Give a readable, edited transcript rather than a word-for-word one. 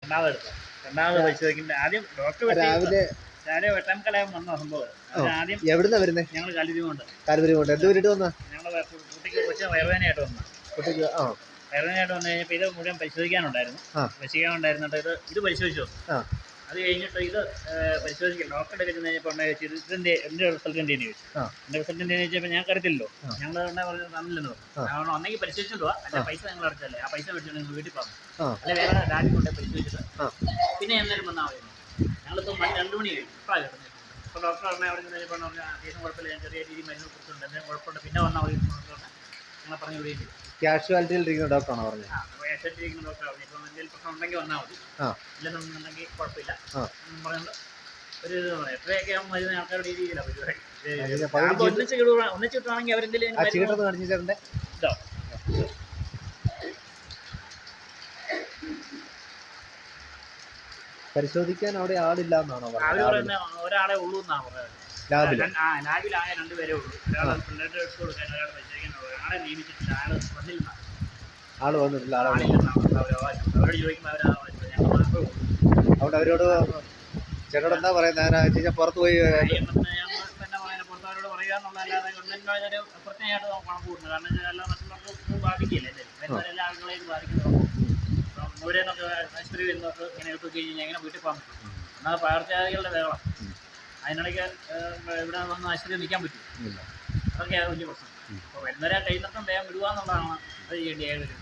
രണ്ടാമത് എടുത്തു. രണ്ടാമത് പരിശോധിക്കുന്നത് ആദ്യം ഡോക്ടർ രാവിലെ വെട്ടാംകലയം വന്ന സംഭവം. ആദ്യം എവിടുന്നാ വരുന്നത്? ഞങ്ങൾ കാലിരിമുണ്ട്. കാൽവരിമുണ്ട്. എന്ത് വേണ്ടിട്ട് വന്നാ? ഞങ്ങളെ കുട്ടിക്ക് കൊച്ചു വയറുവേദനയായിട്ട് വന്നു. കുട്ടിക്ക് വയറുവേദനയായിട്ട് വന്നു കഴിഞ്ഞപ്പോൾ ഇത് മുഴുവൻ പരിശോധിക്കാനുണ്ടായിരുന്നു. പരിശോധിക്കാനുണ്ടായിരുന്നിട്ട് ഇത് പരിശോധിച്ചു. അത് കഴിഞ്ഞിട്ട് ഇത് പരിശോധിക്കും. ഡോക്ടറുടെ കയ്യിൽ കഴിഞ്ഞപ്പോൾ ഇതിൻ്റെ എൻ്റെ റിസൾട്ട് എന്തെന്ന് ചോദിച്ചു. എൻ്റെ റിസൾട്ട് എന്തെന്ന് ചോദിച്ചപ്പോൾ ഞാൻ കരുത്തില്ലല്ലോ. ഞങ്ങൾ പറഞ്ഞത് തന്നില്ലെന്ന് പറഞ്ഞു. കാരണം ഒന്നെങ്കിൽ പരിശോധിച്ചിട്ട് പോവാ, അല്ലെ പൈസ നിങ്ങൾ അടച്ചല്ലേ, ആ പൈസ മേടിച്ചിട്ട് നിങ്ങൾ വീട്ടിൽ പറഞ്ഞു, അല്ലെ വേറെ രാജ്യം കൊണ്ട് പരിശോധിച്ചിട്ട് പിന്നെ എന്നാലും വന്നാൽ മതി. ഞങ്ങളിപ്പോൾ 2 മണി കഴിഞ്ഞു. ഇപ്പം കിട്ടുന്നത്. അപ്പോൾ ഡോക്ടർ പറഞ്ഞാൽ അവിടെ നിന്ന് പറഞ്ഞാൽ അത്യാവശ്യം കുഴപ്പമില്ല, ഞാൻ ചെറിയ രീതിയിൽ മരുന്ന് കൊടുത്തിട്ടുണ്ട്, എന്തെങ്കിലും കുഴപ്പമുണ്ട് പിന്നെ വന്നാൽ മതി ഞങ്ങളെ പറഞ്ഞു വിടുകയും. കാഷ്വാലിറ്റിയിലിരിക്കുന്ന ഡോക്ടറാണോ പറഞ്ഞത്? കാഷ്വാലിറ്റിയിരിക്കുന്ന ഡോക്ടർ പറഞ്ഞു. ഇപ്പം എന്തെങ്കിലും പ്രശ്നം ഉണ്ടെങ്കിൽ വന്നാൽ മതി, ഇല്ലെന്നുണ്ടെങ്കിൽ കുഴപ്പമില്ല പറയുന്നത്. ഒരു ഇത് പറയാം എത്രയൊക്കെ മരുന്ന് ആൾക്കാരുടെ രീതിയിലാണ് പരിപാടി. ഒന്നിച്ച് കിട്ടുവാണെങ്കിൽ അവരെന്തെങ്കിലും ഇതോ പരിശോധിക്കാൻ അവിടെ ആളില്ല എന്നാണോ അവർ പറയുന്നത്? ഒരാളെ ഉള്ളൂ എന്നാണ് പറയുന്നത്. ലാബിലായ 2 പേരേ ഉള്ളൂ. ഒരാൾ പിള്ളേരുടെ എടുത്ത് കൊടുക്കാൻ, ഒരാൾ പരിശോധിക്കാൻ, ഒരാളെ നിയമിച്ചിട്ടില്ല. ആള് വന്നിട്ടില്ല. അവരോട് ചോദിക്കുമ്പോൾ അതുകൊണ്ട് അവരോട് ചേട്ടനോട് എന്താ പറയുന്നത്? പുറത്ത് പോയി പുറത്തവരോട് പറയുക എന്നുള്ളതല്ലാതെ ഗവൺമെന്റിനൊരു പ്രത്യേകമായിട്ട് കണക്ക് കൂട്ടുന്നത്. കാരണം എല്ലാ മറ്റുള്ളവർക്കും ബാധിക്കില്ല, എല്ലാ ആളുകളെയും ബാധിക്കുന്നു. ദൂരെ നിന്നൊക്കെ ആശുപത്രി വരുന്നവർക്ക് ഇങ്ങനെ ഇട്ട് കഴിഞ്ഞാൽ എങ്ങനെ വീട്ടിൽ പോകാൻ പറ്റും? എന്നാൽ പകർച്ചവ്യാധികളുടെ വേളം അതിനിടയ്ക്ക് ഇവിടെ വന്ന് ആശുപത്രി നിൽക്കാൻ പറ്റും. അതൊക്കെയാണ് വലിയ പ്രശ്നം. അപ്പോൾ വരുന്നവരെ കയ്യിൽ നിന്നും വേഗം വിടുക എന്നുള്ളതാണ് അത് ചെയ്യേണ്ട ഏതൊരു